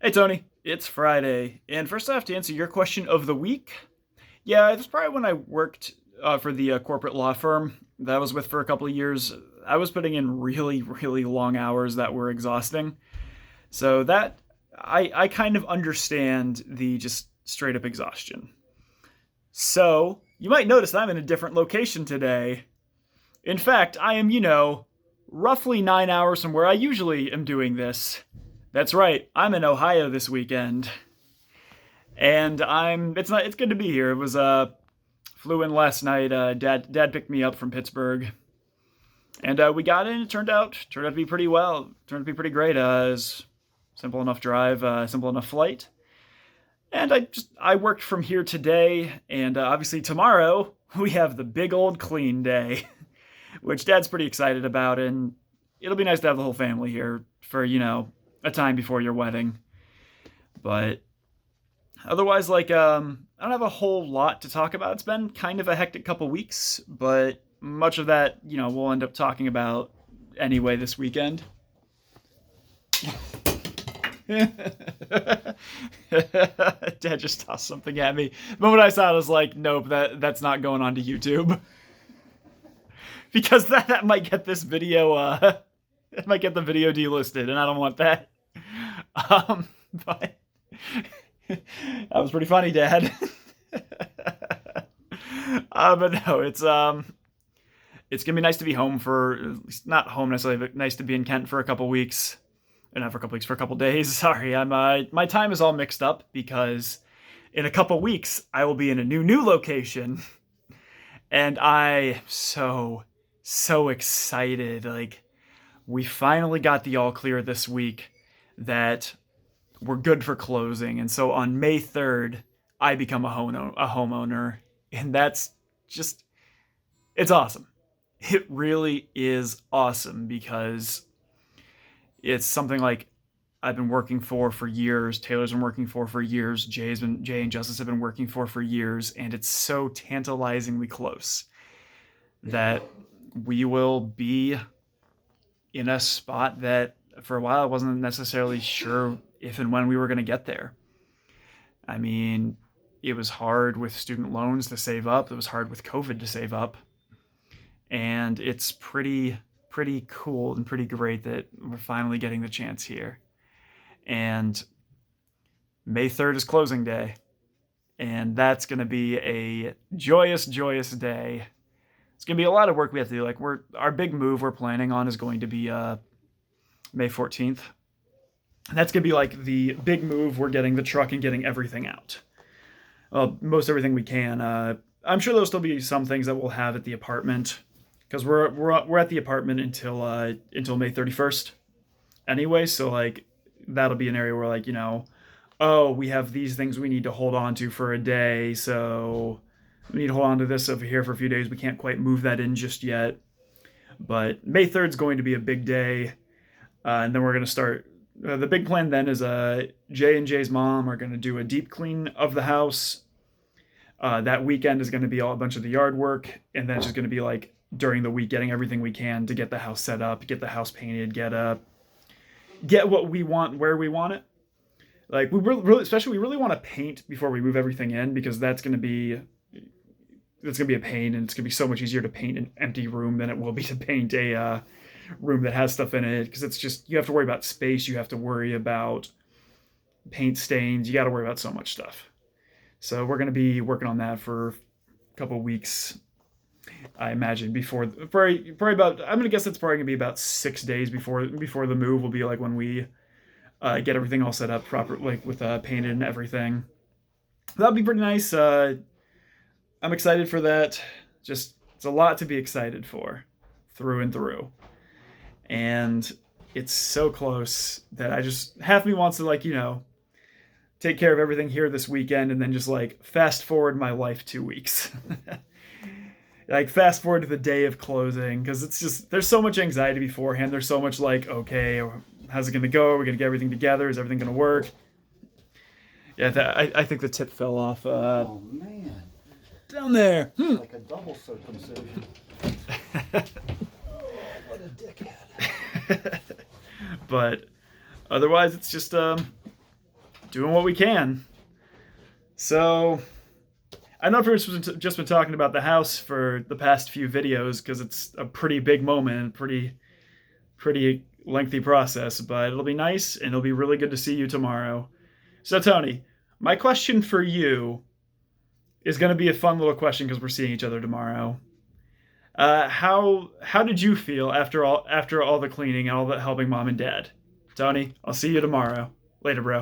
Hey Tony, it's Friday, and first I have to answer your question of the week. Yeah, it was probably when I worked for the corporate law firm that I was with for a couple of years. I was putting in really, really long hours that were exhausting. So that I kind of understand the just straight up exhaustion. So you might notice I'm in a different location today. In fact, I am, roughly 9 hours from where I usually am doing this. That's right, I'm in Ohio this weekend. And it's good to be here. It was flew in last night. Dad picked me up from Pittsburgh, and we got in. It turned out to be pretty well. Turned out to be pretty great. It was simple enough drive, simple enough flight. And I worked from here today, and obviously tomorrow we have the big old clean day, which Dad's pretty excited about, and it'll be nice to have the whole family here for a time before your wedding. But otherwise, I don't have a whole lot to talk about. It's been kind of a hectic couple weeks, but much of that, we'll end up talking about anyway this weekend. Dad just tossed something at me. The moment I saw it, I was like, nope, that's not going on to YouTube. Because that might get this video, it might get the video delisted, and I don't want that. But that was pretty funny, Dad. But no, it's gonna be nice to be home for at least not home necessarily, but nice to be in Kent for a couple weeks, and not for a couple weeks, for a couple days. Sorry, I'm my time is all mixed up because in a couple weeks I will be in a new location, and I so excited. Like we finally got the all clear this week that we're good for closing. And so on May 3rd, I become a homeowner. And that's just, it's awesome. It really is awesome because it's something like I've been working for years. Taylor's been working for years. Jay and Justice have been working for years. And it's so tantalizingly close that we will be in a spot that for a while I wasn't necessarily sure if and when we were going to get there. I mean, it was hard with student loans to save up. It was hard with COVID to save up. And it's pretty cool and pretty great that we're finally getting the chance here. And May 3rd is closing day. And that's going to be a joyous day. It's going to be a lot of work we have to do. Like our big move we're planning on is going to be May 14th. And that's going to be like the big move. We're getting the truck and getting everything out. Well, most everything we can. I'm sure there'll still be some things that we'll have at the apartment because we're at the apartment until May 31st anyway. So like that'll be an area where like oh, we have these things we need to hold on to for a day. So we need to hold on to this over here for a few days. We can't quite move that in just yet. But May 3rd is going to be a big day. And then we're going to start. The big plan then is Jay and Jay's mom are going to do a deep clean of the house. That weekend is going to be a bunch of the yard work. And then it's just going to be like during the week getting everything we can to get the house set up, get the house painted, get what we want where we want it. Like we really want to paint before we move everything in because that's going to be a pain, and it's going to be so much easier to paint an empty room than it will be to paint a room that has stuff in it, because it's just, you have to worry about space, you have to worry about paint stains, you got to worry about so much stuff. So we're going to be working on that for a couple of weeks, I imagine, probably about, I'm going to guess it's probably going to be about 6 days before the move will be like when we get everything all set up proper, like with painted and everything. That'll be pretty nice. I'm excited for that. Just, it's a lot to be excited for through and through. And it's so close that half of me wants to take care of everything here this weekend and then just like fast forward my life 2 weeks. Like fast forward to the day of closing, because it's just, there's so much anxiety beforehand. There's so much like, okay, how's it going to go? Are we going to get everything together? Is everything going to work? Yeah, I think the tip fell off. Oh man. Down there. Like a double circumcision. What a dickhead. But otherwise, it's just doing what we can. So, I know we've just been talking about the house for the past few videos because it's a pretty big moment and pretty lengthy process, but it'll be nice and it'll be really good to see you tomorrow. So, Tony, my question for you is going to be a fun little question because we're seeing each other tomorrow. How did you feel after all the cleaning and all the helping mom and dad? Tony, I'll see you tomorrow. Later, bro.